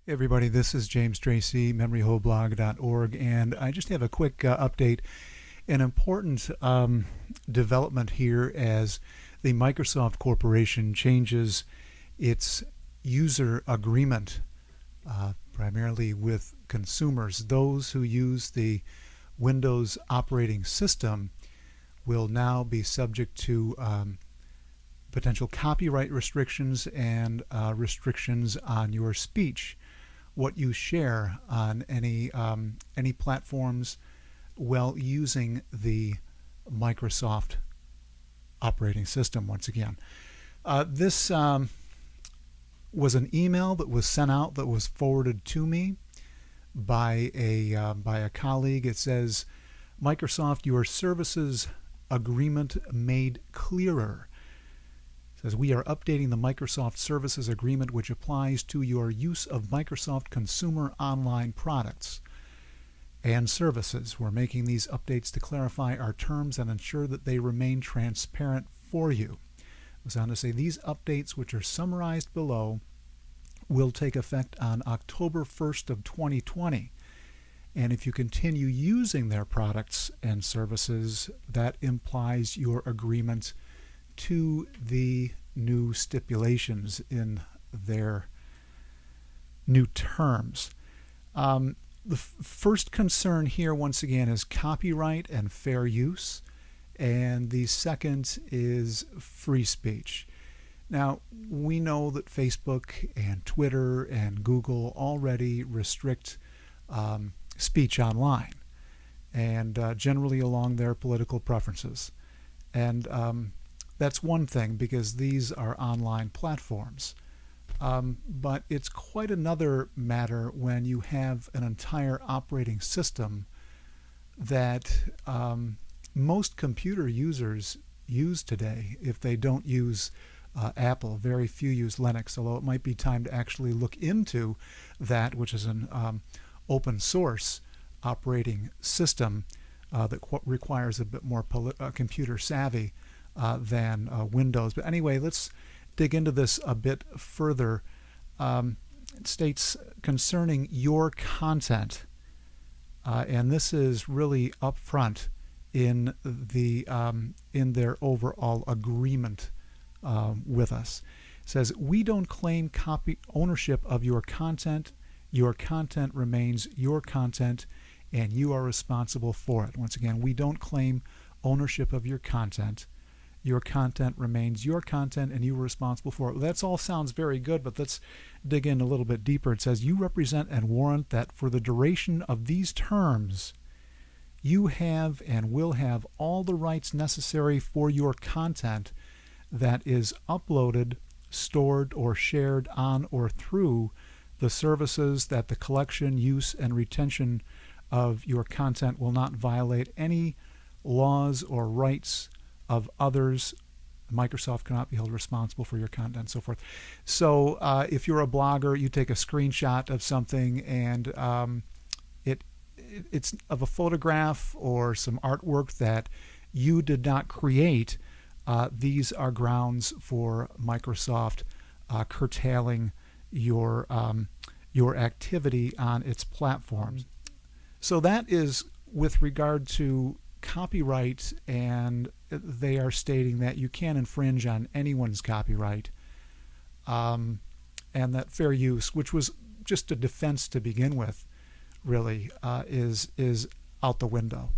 Hey everybody, this is James Tracy, memoryholeblog.org, and I just have a quick update. An important development here as the Microsoft Corporation changes its user agreement, primarily with consumers. Those who use the Windows operating system will now be subject to potential copyright restrictions and restrictions on your speech, what you share on any platforms while using the Microsoft operating system. Once again, this was an email that was sent out that was forwarded to me by a colleague. It says, Microsoft, your services agreement made clearer. Says we are updating the Microsoft Services Agreement, which applies to your use of Microsoft consumer online products and services. We're making these updates to clarify our terms and ensure that they remain transparent for you. It goes on to say these updates, which are summarized below, will take effect on October 1st of 2020. And if you continue using their products and services, that implies your agreement to the new stipulations in their new terms. The first concern here, once again, is copyright and fair use, and the second is free speech. Now, we know that Facebook and Twitter and Google already restrict speech online, and generally along their political preferences. And that's one thing, because these are online platforms. But it's quite another matter when you have an entire operating system that most computer users use today. If they don't use Apple, very few use Linux, although it might be time to actually look into that, which is an open source operating system that requires a bit more computer savvy than Windows. But anyway, let's dig into this a bit further. It states concerning your content, and this is really upfront in their overall agreement with us. It says we don't claim ownership of your content. Your content remains your content, and you are responsible for it. Once again, we don't claim ownership of your content. Your content remains your content, and you are responsible for it. That all sounds very good, but let's dig in a little bit deeper. It says you represent and warrant that for the duration of these terms, you have and will have all the rights necessary for your content that is uploaded, stored, or shared on or through the services, that the collection, use, and retention of your content will not violate any laws or rights of others. Microsoft cannot be held responsible for your content, and so forth. So if you're a blogger, you take a screenshot of something, and it's of a photograph or some artwork that you did not create. These are grounds for Microsoft curtailing your activity on its platforms. So that is with regard to copyright, and they are stating that you can't infringe on anyone's copyright, and that fair use, which was just a defense to begin with, really is out the window.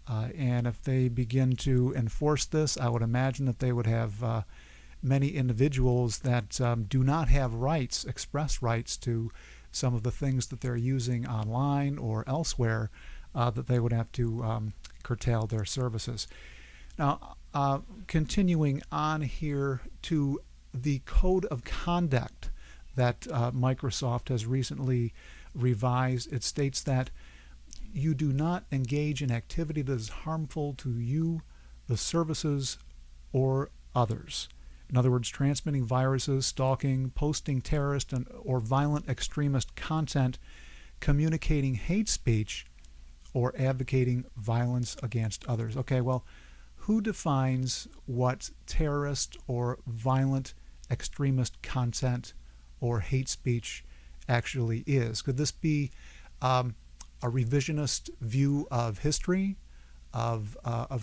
And if they begin to enforce this, I would imagine that they would have many individuals that do not have rights, express rights to some of the things that they're using online or elsewhere, that they would have to curtail their services. Now, continuing on here to the code of conduct that Microsoft has recently revised, it states that you do not engage in activity that is harmful to you, the services, or others. In other words, transmitting viruses, stalking, posting terrorist or violent extremist content, communicating hate speech, or advocating violence against others. Okay, well, who defines what terrorist or violent extremist content or hate speech actually is. Could this be a revisionist view of history, of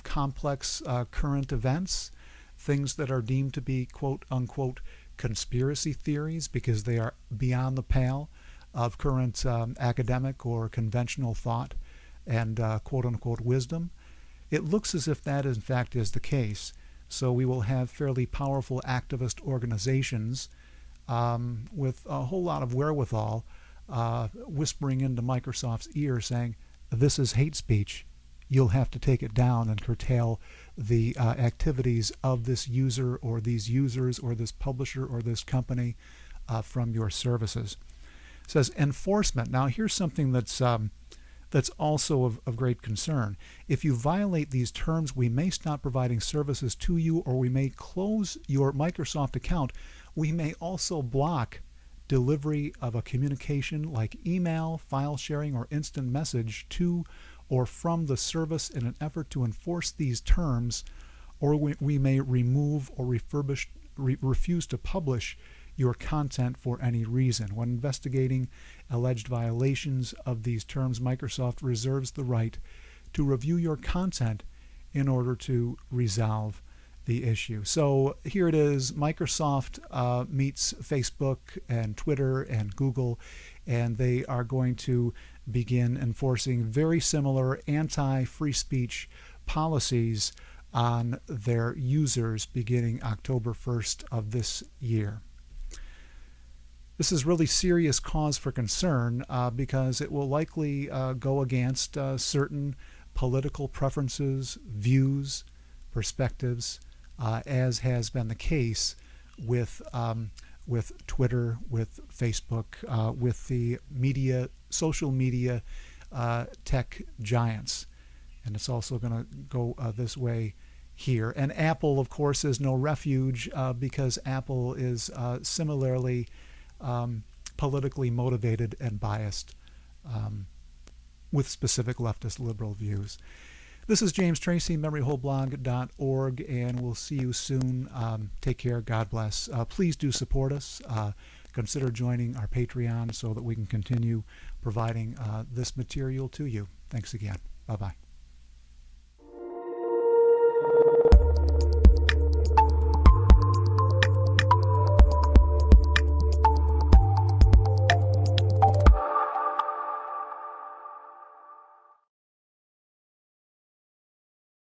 complex current events, things that are deemed to be quote unquote conspiracy theories because they are beyond the pale of current academic or conventional thought and quote unquote wisdom? It looks as if that in fact is the case. So we will have fairly powerful activist organizations with a whole lot of wherewithal whispering into Microsoft's ear saying, this is hate speech. You'll have to take it down and curtail the activities of this user or these users or this publisher or this company from your services. It says enforcement. Now here's something that's also of great concern. If you violate these terms, we may stop providing services to you, or we may close your Microsoft account. We may also block delivery of a communication like email, file sharing, or instant message to or from the service in an effort to enforce these terms, or we may remove or refuse to publish your content for any reason. When investigating alleged violations of these terms, Microsoft reserves the right to review your content in order to resolve the issue. So here it is. Microsoft meets Facebook and Twitter and Google, and they are going to begin enforcing very similar anti-free speech policies on their users beginning October 1st of this year. This is really serious cause for concern because it will likely go against certain political preferences, views, perspectives, as has been the case with Twitter, with Facebook, with the social media tech giants. And it's also going to go this way here. And Apple, of course, is no refuge because Apple is similarly politically motivated and biased with specific leftist liberal views. This is James Tracy, memoryholeblog.org, and we'll see you soon. Take care. God bless. Please do support us. Consider joining our Patreon so that we can continue providing this material to you. Thanks again. Bye-bye.